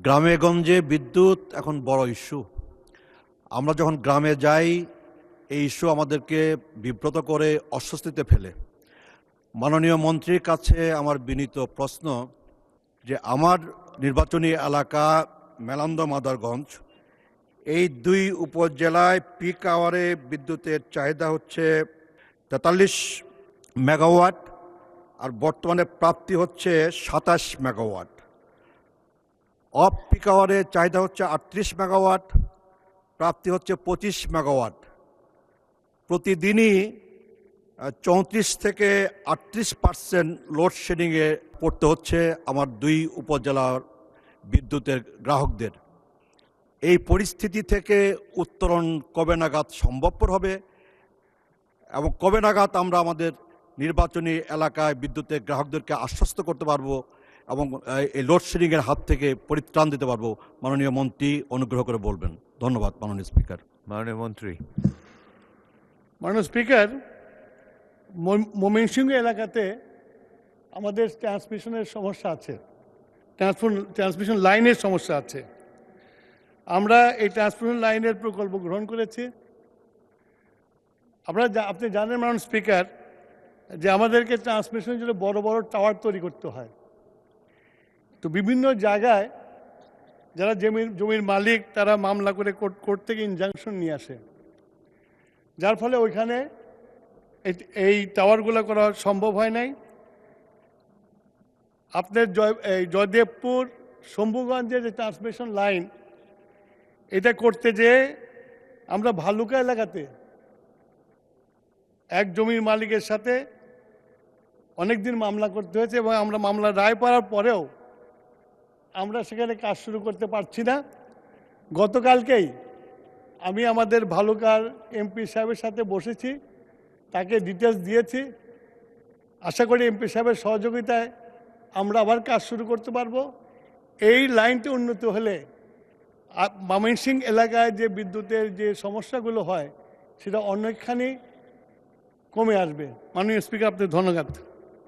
গ্রামে গঞ্জে বিদ্যুৎ এখন বড় ইস্যু। আমরা যখন গ্রামে যাই এই ইস্যু আমাদেরকে বিব্রত করে অস্বস্তিতে ফেলে। মাননীয় মন্ত্রীর কাছে আমার বিনীত প্রশ্ন যে আমার নির্বাচনী এলাকা মেলান্দ মাদারগঞ্জ, এই দুই উপজেলায় পিক আওয়ারে বিদ্যুতের চাহিদা হচ্ছে ৪৩ মেগাওয়াট আর বর্তমানে প্রাপ্তি হচ্ছে ২৭ মেগাওয়াট। অফ পিক আওয়ারে চাহিদা হচ্ছে ৩৮ মেগাওয়াট, প্রাপ্তি হচ্ছে ২৫ মেগাওয়াট। প্রতিদিনই ৩৪ থেকে ৩৮% লোডশেডিংয়ে পড়তে হচ্ছে আমার দুই উপজেলার বিদ্যুতের গ্রাহকদের। এই পরিস্থিতি থেকে উত্তরণ কবে নাগাদ সম্ভবপর হবে এবং কবে নাগাদ আমরা আমাদের নির্বাচনী এলাকায় বিদ্যুতের গ্রাহকদেরকে আশ্বস্ত করতে পারবো এবং এই লোডশেডিংয়ের হাত থেকে পরিত্রাণ দিতে পারবো, মাননীয় মন্ত্রী অনুগ্রহ করে বলবেন। ধন্যবাদ মাননীয় স্পিকার। মাননীয় মন্ত্রী। মাননীয় স্পিকার, ময়মনসিংহ এলাকাতে আমাদের ট্রান্সমিশনের সমস্যা আছে, ট্রান্সমিশন লাইনের সমস্যা আছে। আমরা এই ট্রান্সমিশন লাইনের প্রকল্প গ্রহণ করেছি। আপনি জানেন মাননীয় স্পিকার যে আমাদেরকে ট্রান্সমিশনের জন্য বড় বড় টাওয়ার তৈরি করতে হয়। তো বিভিন্ন জায়গায় যারা জমির মালিক তারা মামলা করে কোর্ট থেকে ইনজাংশন নিয়ে আসে, যার ফলে ওইখানে এই টাওয়ারগুলো করা সম্ভব হয় নাই। আপনার জয়দেবপুর শম্ভুগঞ্জের যে ট্রান্সমিশন লাইন, এটা করতে যেয়ে আমরা ভালুকা এলাকাতে এক জমির মালিকের সাথে অনেক দিন মামলা করতে হয়েছে এবং আমরা মামলা রায় পাওয়ার পরেও আমরা সেখানে কাজ শুরু করতে পারছি না। গতকালকেই আমি আমাদের ভালুকার এমপি সাহেবের সাথে বসেছি, তাকে ডিটেলস দিয়েছি। আশা করি এমপি সাহেবের সহযোগিতায় আমরা আবার কাজ শুরু করতে পারবো। এই লাইনটি উন্নত হলে ময়মনসিংহ এলাকায় যে বিদ্যুতের যে সমস্যাগুলো হয় সেটা অনেকখানি কমে আসবে। মাননীয় স্পিকার, আপনাকে ধন্যবাদ।